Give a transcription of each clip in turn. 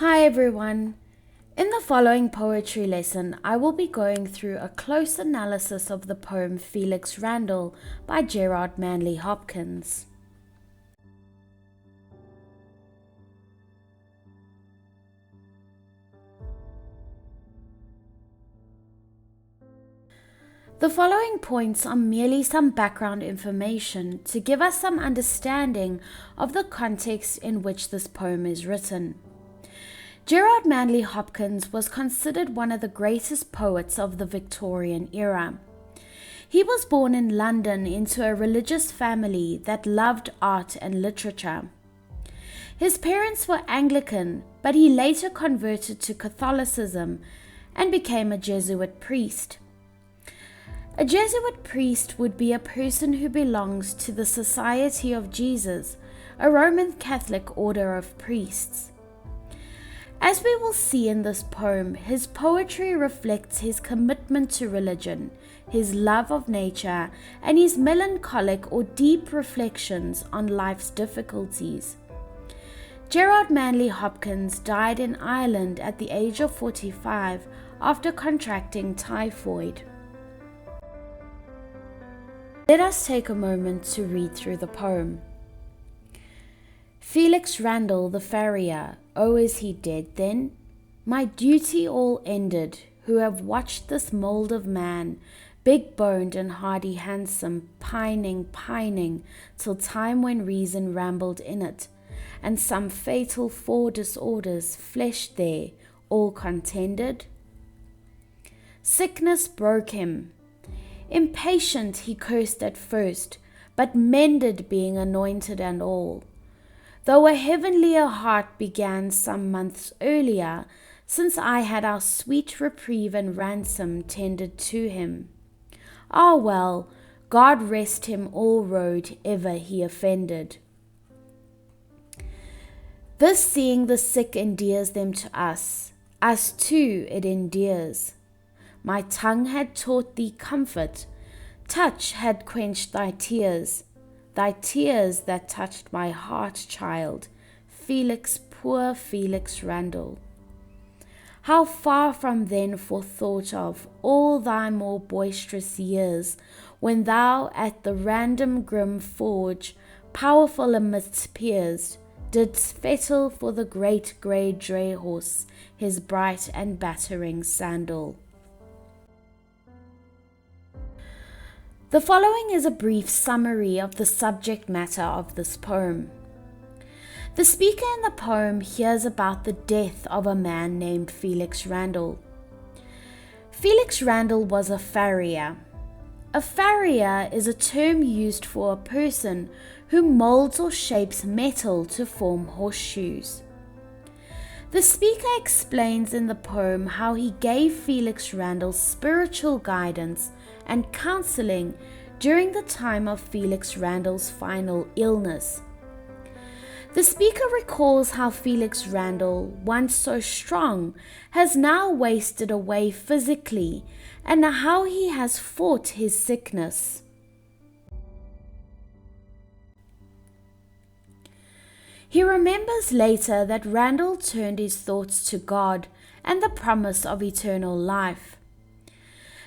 Hi everyone. In the following poetry lesson, I will be going through a close analysis of the poem Felix Randall by Gerard Manley Hopkins. The following points are merely some background information to give us some understanding of the context in which this poem is written. Gerard Manley Hopkins was considered one of the greatest poets of the Victorian era. He was born in London into a religious family that loved art and literature. His parents were Anglican, but he later converted to Catholicism and became a Jesuit priest. A Jesuit priest would be a person who belongs to the Society of Jesus, a Roman Catholic order of priests. As we will see in this poem, his poetry reflects his commitment to religion, his love of nature, and his melancholic or deep reflections on life's difficulties. Gerard Manley Hopkins died in Ireland at the age of 45 after contracting typhoid. Let us take a moment to read through the poem. Felix Randall the farrier, oh is he dead then? My duty all ended, who have watched this mould of man, big-boned and hardy handsome, pining, till time when reason rambled in it, and some fatal four disorders fleshed there, all contended. Sickness broke him. Impatient he cursed at first, but mended being anointed and all. Though a heavenlier heart began some months earlier, since I had our sweet reprieve and ransom tended to him. Ah well, God rest him all road ever he offended. This seeing the sick endears them to us too it endears. My tongue had taught thee comfort, touch had quenched thy tears that touched my heart, child, Felix, poor Felix Randall. How far from then forethought of all thy more boisterous years, when thou at the random grim forge, powerful amidst peers, didst fettle for the great grey dray horse his bright and battering sandal. The following is a brief summary of the subject matter of this poem. The speaker in the poem hears about the death of a man named Felix Randall. Felix Randall was a farrier. A farrier is a term used for a person who molds or shapes metal to form horseshoes. The speaker explains in the poem how he gave Felix Randall spiritual guidance and counseling during the time of Felix Randall's final illness. The speaker recalls how Felix Randall, once so strong, has now wasted away physically, and how he has fought his sickness. He remembers later that Randall turned his thoughts to God and the promise of eternal life.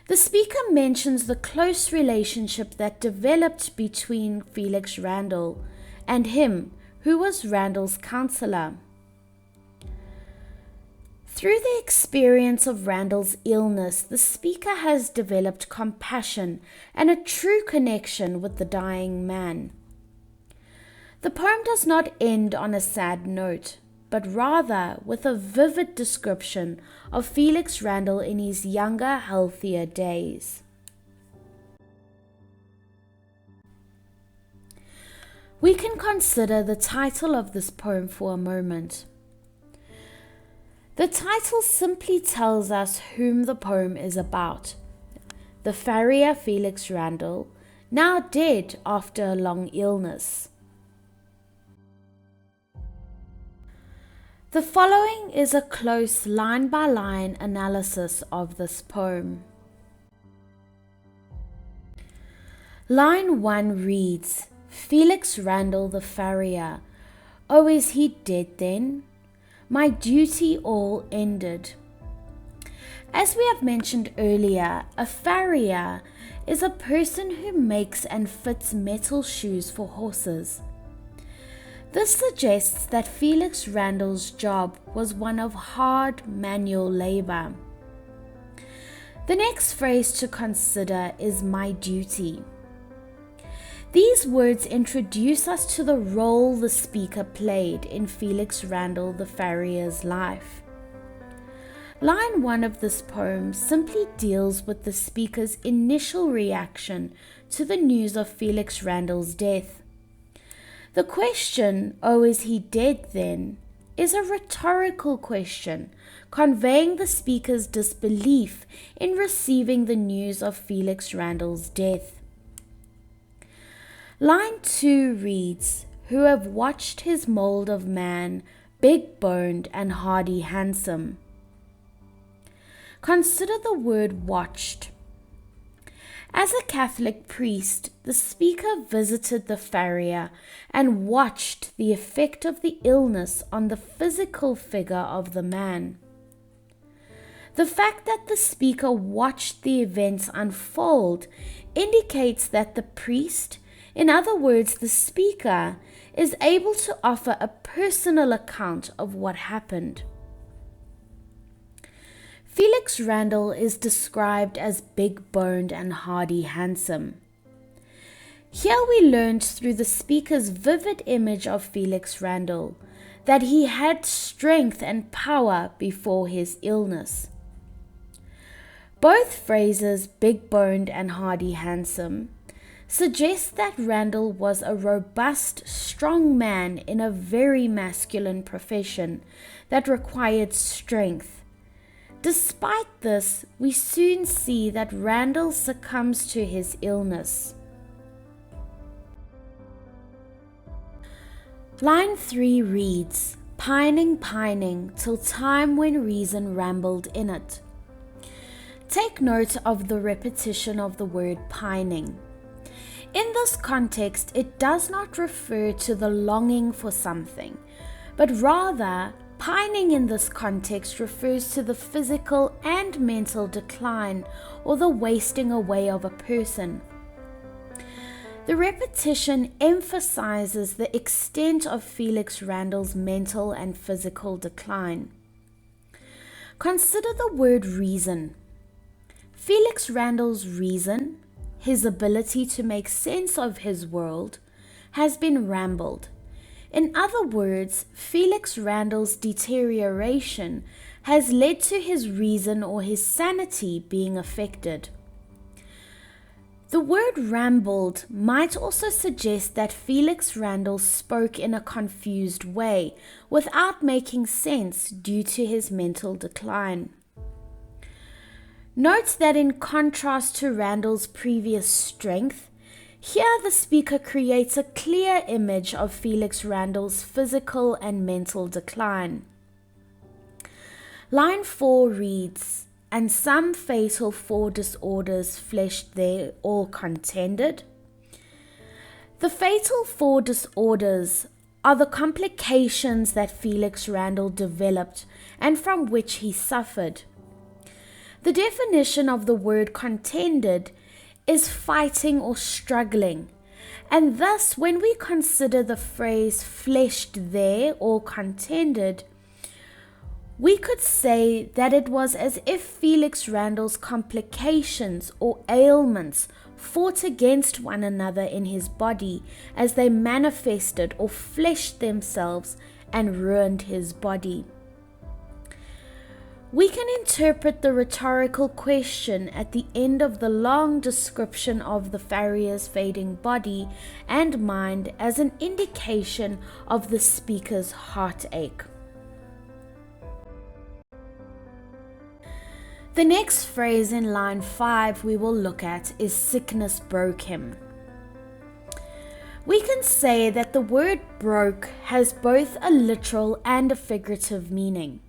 The speaker mentions the close relationship that developed between Felix Randall and him, who was Randall's counselor. Through the experience of Randall's illness, the speaker has developed compassion and a true connection with the dying man. The poem does not end on a sad note, but rather with a vivid description of Felix Randall in his younger, healthier days. We can consider the title of this poem for a moment. The title simply tells us whom the poem is about. The farrier Felix Randall, now dead after a long illness. The following is a close line-by-line analysis of this poem. Line 1 reads, Felix Randall the farrier, oh is he dead then? my duty all ended. As we have mentioned earlier, a farrier is a person who makes and fits metal shoes for horses. This suggests that Felix Randall's job was one of hard manual labor. The next phrase to consider is my duty. These words introduce us to the role the speaker played in Felix Randall the farrier's life. Line 1 of this poem simply deals with the speaker's initial reaction to the news of Felix Randall's death. The question, "Oh, is he dead then?" is a rhetorical question, conveying the speaker's disbelief in receiving the news of Felix Randall's death. Line 2 reads, "Who have watched his mold of man, big-boned and hardy handsome." Consider the word watched. As a Catholic priest, the speaker visited the farrier and watched the effect of the illness on the physical figure of the man. The fact that the speaker watched the events unfold indicates that the priest, in other words, the speaker, is able to offer a personal account of what happened. Felix Randall is described as big-boned and hardy handsome. Here we learned through the speaker's vivid image of Felix Randall that he had strength and power before his illness. Both phrases, big-boned and hardy handsome, suggest that Randall was a robust, strong man in a very masculine profession that required strength. Despite this, we soon see that Randall succumbs to his illness. Line 3 reads, "Pining, pining, till time when reason rambled in it." Take note of the repetition of the word pining. In this context, it does not refer to the longing for something, but rather, pining in this context refers to the physical and mental decline or the wasting away of a person. The repetition emphasizes the extent of Felix Randall's mental and physical decline. Consider the word reason. Felix Randall's reason, his ability to make sense of his world, has been rambled. In other words, Felix Randall's deterioration has led to his reason or his sanity being affected. The word rambled might also suggest that Felix Randall spoke in a confused way, without making sense due to his mental decline. Note that in contrast to Randall's previous strength, here the speaker creates a clear image of Felix Randall's physical and mental decline. Line 4 reads, "And some fatal 4 disorders fleshed there all contended." The fatal 4 disorders are the complications that Felix Randall developed and from which he suffered. The definition of the word contended is fighting or struggling, and thus when we consider the phrase fleshed there or contended, we could say that it was as if Felix Randall's complications or ailments fought against one another in his body as they manifested or fleshed themselves and ruined his body. We can interpret the rhetorical question at the end of the long description of the farrier's fading body and mind as an indication of the speaker's heartache. The next phrase in line 5 we will look at is "sickness broke him." We can say that the word broke has both a literal and a figurative meaning.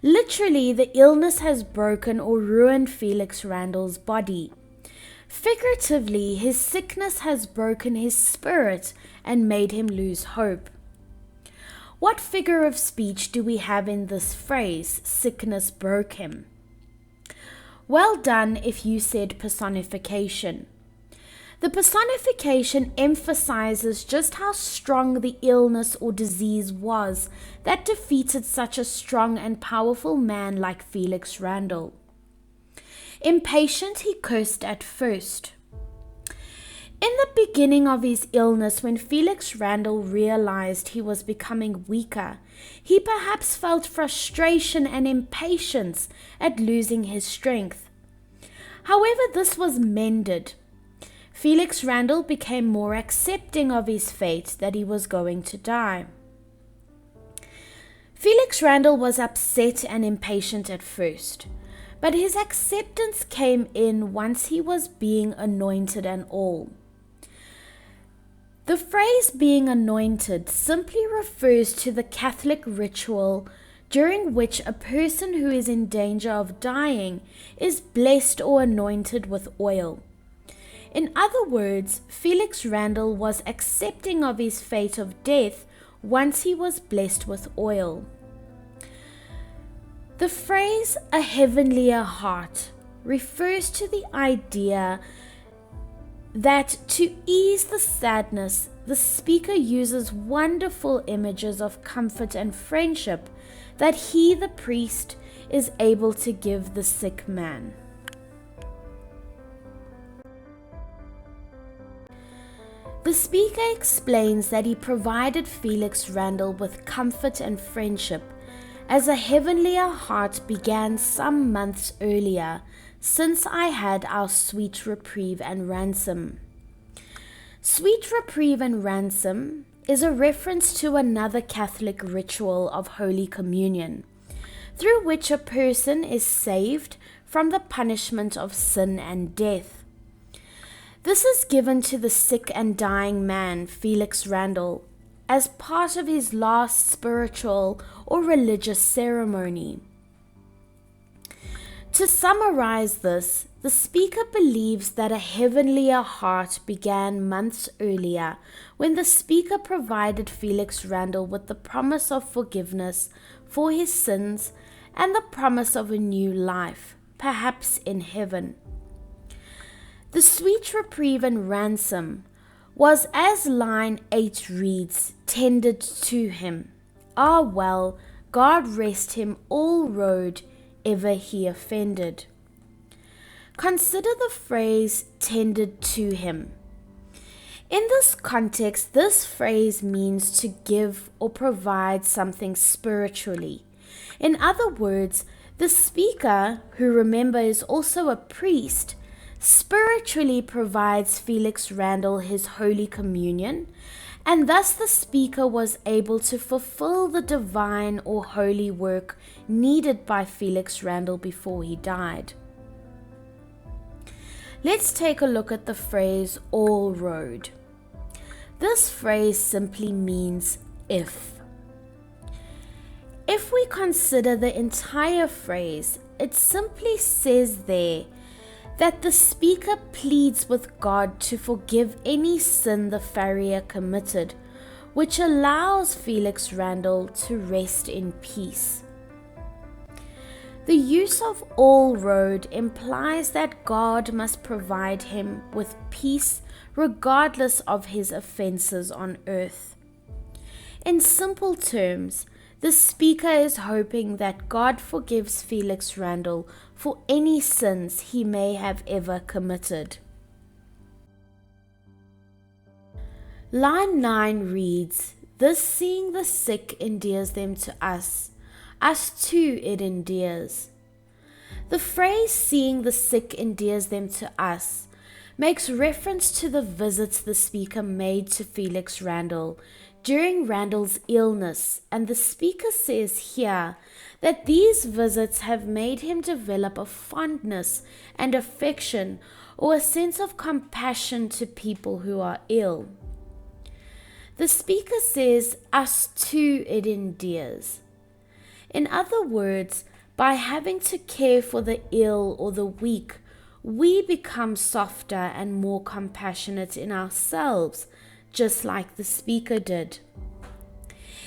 Literally, the illness has broken or ruined Felix Randall's body. Figuratively, his sickness has broken his spirit and made him lose hope. What figure of speech do we have in this phrase, sickness broke him? Well done if you said personification. The personification emphasizes just how strong the illness or disease was that defeated such a strong and powerful man like Felix Randall. Impatient, he cursed at first. In the beginning of his illness, when Felix Randall realized he was becoming weaker, he perhaps felt frustration and impatience at losing his strength. However, this was mended. Felix Randall became more accepting of his fate that he was going to die. Felix Randall was upset and impatient at first, but his acceptance came in once he was being anointed and all. The phrase being anointed simply refers to the Catholic ritual during which a person who is in danger of dying is blessed or anointed with oil. In other words, Felix Randall was accepting of his fate of death once he was blessed with oil. The phrase "a heavenlier heart" refers to the idea that to ease the sadness, the speaker uses wonderful images of comfort and friendship that he, the priest, is able to give the sick man. The speaker explains that he provided Felix Randall with comfort and friendship, as a heavenlier heart began some months earlier, since I had our sweet reprieve and ransom. Sweet reprieve and ransom is a reference to another Catholic ritual of Holy Communion, through which a person is saved from the punishment of sin and death. This is given to the sick and dying man, Felix Randall, as part of his last spiritual or religious ceremony. To summarize this, the speaker believes that a heavenlier heart began months earlier when the speaker provided Felix Randall with the promise of forgiveness for his sins and the promise of a new life, perhaps in heaven. The sweet reprieve and ransom was, as line 8 reads, tendered to him. Ah well, God rest him all road ever he offended. Consider the phrase tendered to him. In this context, this phrase means to give or provide something spiritually. In other words, the speaker, who remember is also a priest, spiritually provides Felix Randall his Holy Communion, and thus the speaker was able to fulfill the divine or holy work needed by Felix Randall before he died. Let's take a look at the phrase all road. This phrase simply means if. If we consider the entire phrase, it simply says there that the speaker pleads with God to forgive any sin the farrier committed, which allows Felix Randall to rest in peace. The use of all road implies that God must provide him with peace regardless of his offenses on earth. In simple terms, the speaker is hoping that God forgives Felix Randall for any sins he may have ever committed. Line 9 reads, "This seeing the sick endears them to us too it endears." The phrase "seeing the sick endears them to us" makes reference to the visits the speaker made to Felix Randall during Randall's illness, and the speaker says here that these visits have made him develop a fondness and affection or a sense of compassion to people who are ill. The speaker says, "Us too it endears." In other words, by having to care for the ill or the weak, we become softer and more compassionate in ourselves, just like the speaker did.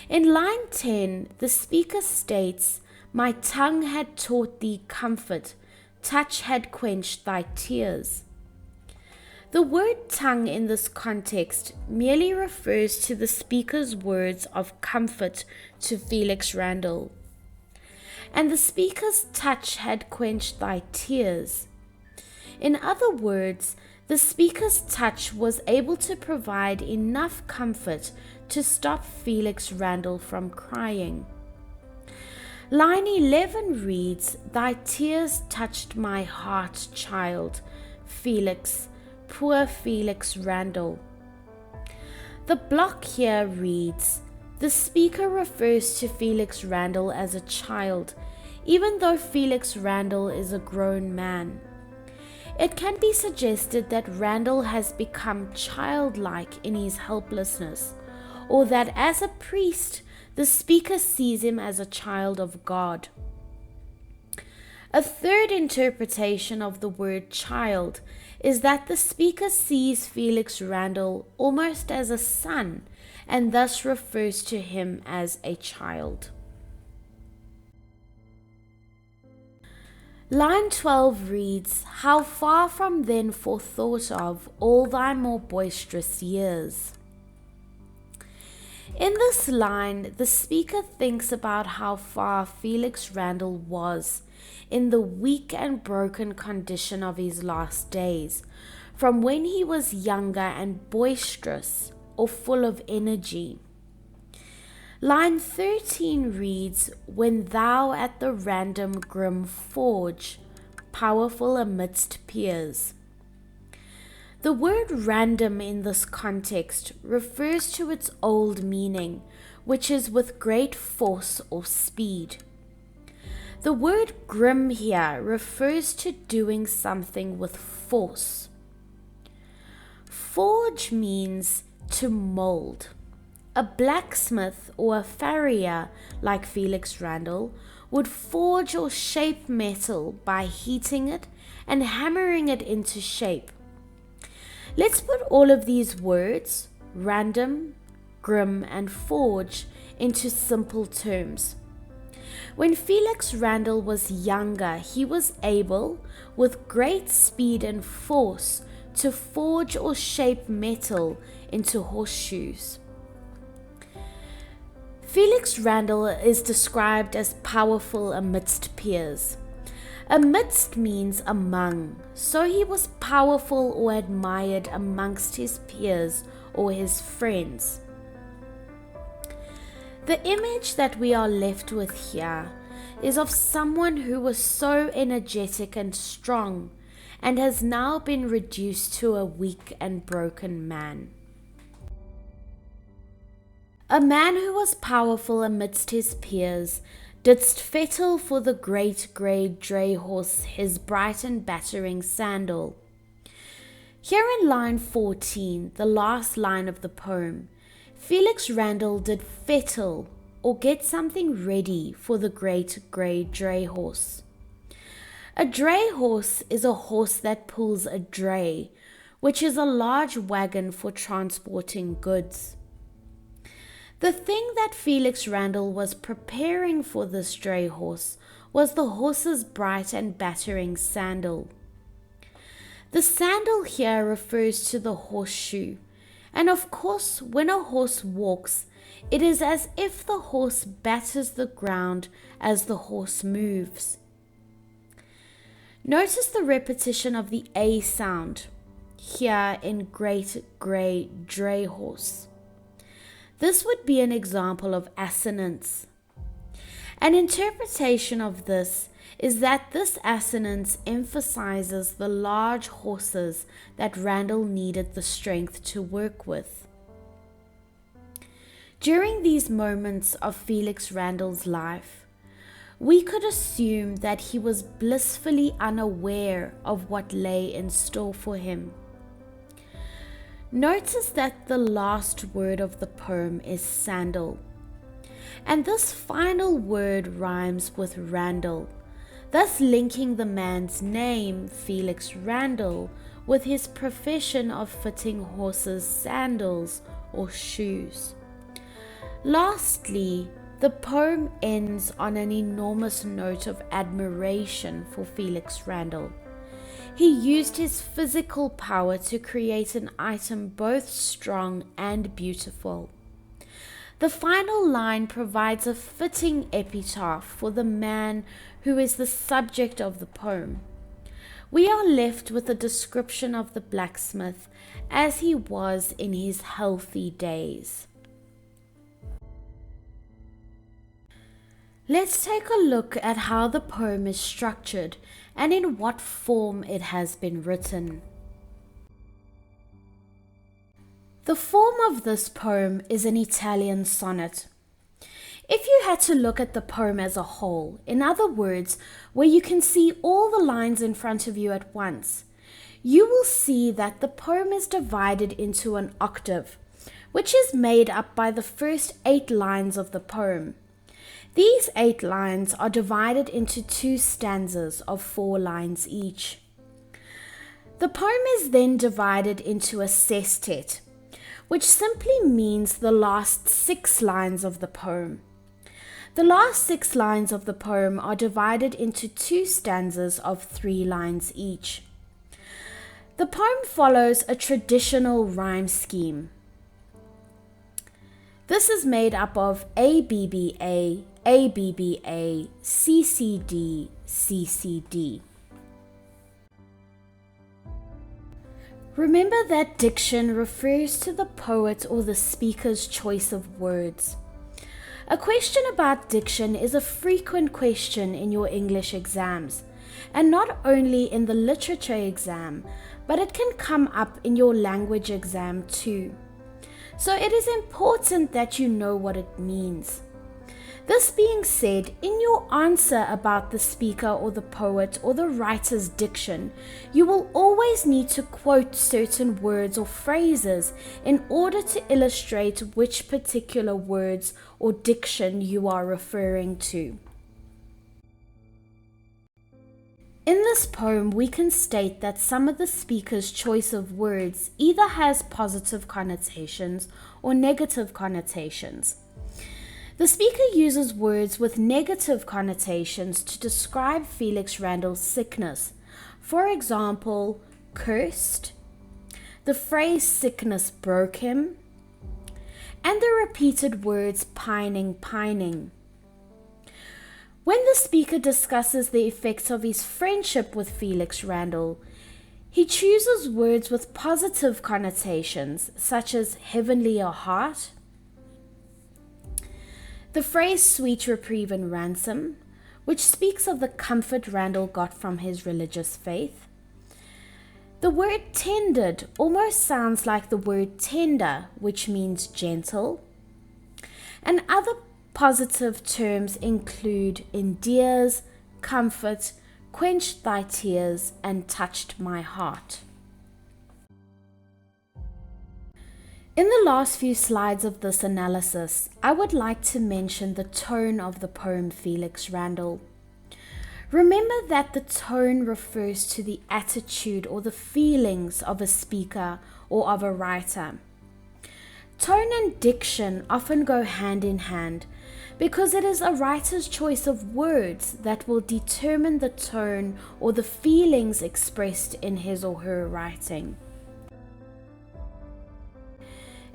In line 10, the speaker states, "My tongue had taught thee comfort, touch had quenched thy tears." The word tongue in this context merely refers to the speaker's words of comfort to Felix Randall. And the speaker's touch had quenched thy tears. In other words, the speaker's touch was able to provide enough comfort to stop Felix Randall from crying. Line 11 reads, "Thy tears touched my heart, child, Felix, poor Felix Randall." The block here reads, the speaker refers to Felix Randall as a child, even though Felix Randall is a grown man. It can be suggested that Randall has become childlike in his helplessness, or that as a priest, the speaker sees him as a child of God. A third interpretation of the word child is that the speaker sees Felix Randall almost as a son and thus refers to him as a child. Line 12 reads, "How far from then forethought of all thy more boisterous years." In this line, the speaker thinks about how far Felix Randall was in the weak and broken condition of his last days, from when he was younger and boisterous or full of energy. Line 13 reads, "When thou at the random grim forge, powerful amidst peers." The word random in this context refers to its old meaning, which is with great force or speed. The word grim here refers to doing something with force. Forge means to mold. A blacksmith or a farrier, like Felix Randall, would forge or shape metal by heating it and hammering it into shape. Let's put all of these words, random, grim, and forge, into simple terms. When Felix Randall was younger, he was able, with great speed and force, to forge or shape metal into horseshoes. Felix Randall is described as powerful amidst peers. Amidst means among, so he was powerful or admired amongst his peers or his friends. The image that we are left with here is of someone who was so energetic and strong and has now been reduced to a weak and broken man. A man who was powerful amidst his peers didst fettle for the great grey dray horse his bright and battering sandal. Here in line 14, the last line of the poem, Felix Randall did fettle or get something ready for the great grey dray horse. A dray horse is a horse that pulls a dray, which is a large wagon for transporting goods. The thing that Felix Randall was preparing for this dray horse was the horse's bright and battering sandal. The sandal here refers to the horseshoe, and of course, when a horse walks, it is as if the horse batters the ground as the horse moves. Notice the repetition of the A sound here in great grey dray horse. This would be an example of assonance. An interpretation of this is that this assonance emphasizes the large horses that Randall needed the strength to work with. During these moments of Felix Randall's life, we could assume that he was blissfully unaware of what lay in store for him. Notice that the last word of the poem is sandal, and this final word rhymes with Randall, thus linking the man's name, Felix Randall, with his profession of fitting horses' sandals or shoes. Lastly, the poem ends on an enormous note of admiration for Felix Randall. He used his physical power to create an item both strong and beautiful. The final line provides a fitting epitaph for the man who is the subject of the poem. We are left with a description of the blacksmith as he was in his healthy days. Let's take a look at how the poem is structured and in what form it has been written. The form of this poem is an Italian sonnet. If you had to look at the poem as a whole, in other words, where you can see all the lines in front of you at once, you will see that the poem is divided into an octave, which is made up by the first 8 lines of the poem. These 8 lines are divided into 2 stanzas of 4 lines each. The poem is then divided into a sestet, which simply means the last 6 lines of the poem. The last 6 lines of the poem are divided into 2 stanzas of 3 lines each. The poem follows a traditional rhyme scheme. This is made up of ABBA, ABBA, CCD, CCD. Remember that diction refers to the poet or the speaker's choice of words. A question about diction is a frequent question in your English exams, and not only in the literature exam, but it can come up in your language exam too. So it is important that you know what it means. This being said, in your answer about the speaker or the poet or the writer's diction, you will always need to quote certain words or phrases in order to illustrate which particular words or diction you are referring to. In this poem, we can state that some of the speaker's choice of words either has positive connotations or negative connotations. The speaker uses words with negative connotations to describe Felix Randall's sickness. For example, cursed, the phrase sickness broke him, and the repeated words pining, pining. When the speaker discusses the effects of his friendship with Felix Randall, he chooses words with positive connotations, such as heavenlier heart, the phrase sweet reprieve and ransom, which speaks of the comfort Randall got from his religious faith. The word tended almost sounds like the word tender, which means gentle. And other positive terms include endears, comfort, quenched thy tears, and touched my heart. In the last few slides of this analysis, I would like to mention the tone of the poem Felix Randall. Remember that the tone refers to the attitude or the feelings of a speaker or of a writer. Tone and diction often go hand in hand because it is a writer's choice of words that will determine the tone or the feelings expressed in his or her writing.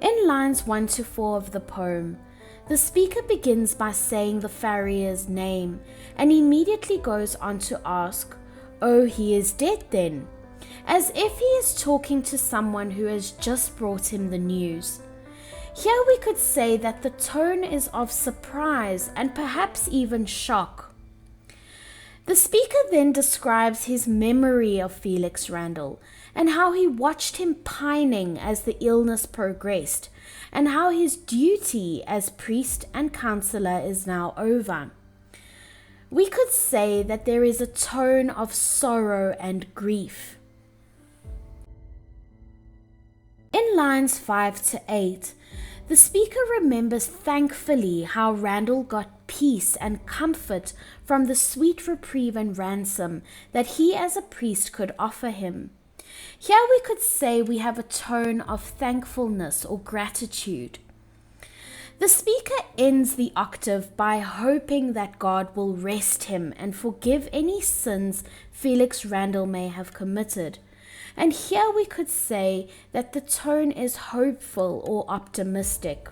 In lines 1 to 4 of the poem, the speaker begins by saying the farrier's name and immediately goes on to ask, "Oh, he is dead then?" as if he is talking to someone who has just brought him the news. Here we could say that the tone is of surprise and perhaps even shock. The speaker then describes his memory of Felix Randall and how he watched him pining as the illness progressed, and how his duty as priest and counselor is now over. We could say that there is a tone of sorrow and grief. In lines 5 to 8, the speaker remembers thankfully how Randall got peace and comfort from the sweet reprieve and ransom that he as a priest could offer him. Here we could say we have a tone of thankfulness or gratitude. The speaker ends the octave by hoping that God will rest him and forgive any sins Felix Randall may have committed. And here we could say that the tone is hopeful or optimistic.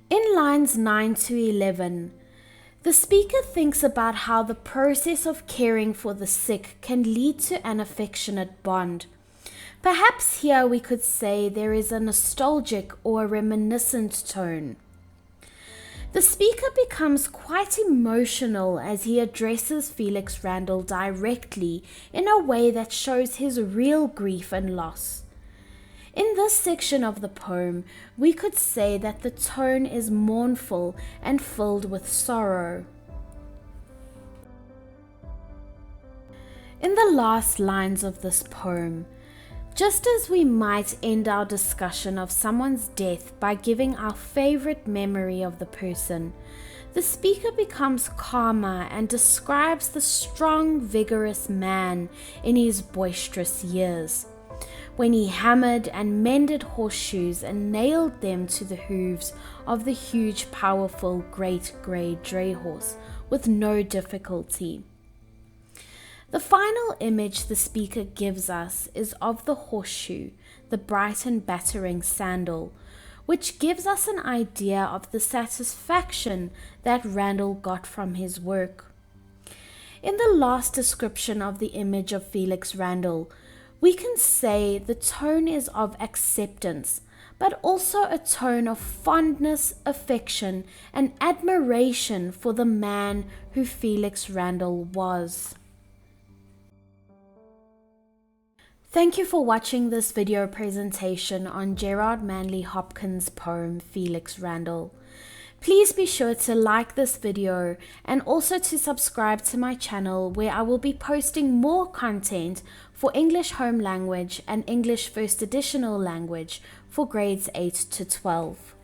In lines 9 to 11, the speaker thinks about how the process of caring for the sick can lead to an affectionate bond. Perhaps here we could say there is a nostalgic or a reminiscent tone. The speaker becomes quite emotional as he addresses Felix Randall directly in a way that shows his real grief and loss. In this section of the poem, we could say that the tone is mournful and filled with sorrow. In the last lines of this poem, just as we might end our discussion of someone's death by giving our favorite memory of the person, the speaker becomes calmer and describes the strong, vigorous man in his boisterous years, when he hammered and mended horseshoes and nailed them to the hooves of the huge, powerful, great grey dray horse with no difficulty. The final image the speaker gives us is of the horseshoe, the bright and battering sandal, which gives us an idea of the satisfaction that Randall got from his work. In the last description of the image of Felix Randall, we can say the tone is of acceptance, but also a tone of fondness, affection, and admiration for the man who Felix Randall was. Thank you for watching this video presentation on Gerard Manley Hopkins' poem Felix Randall. Please be sure to like this video and also to subscribe to my channel, where I will be posting more content for English Home Language and English First Additional Language for grades 8 to 12.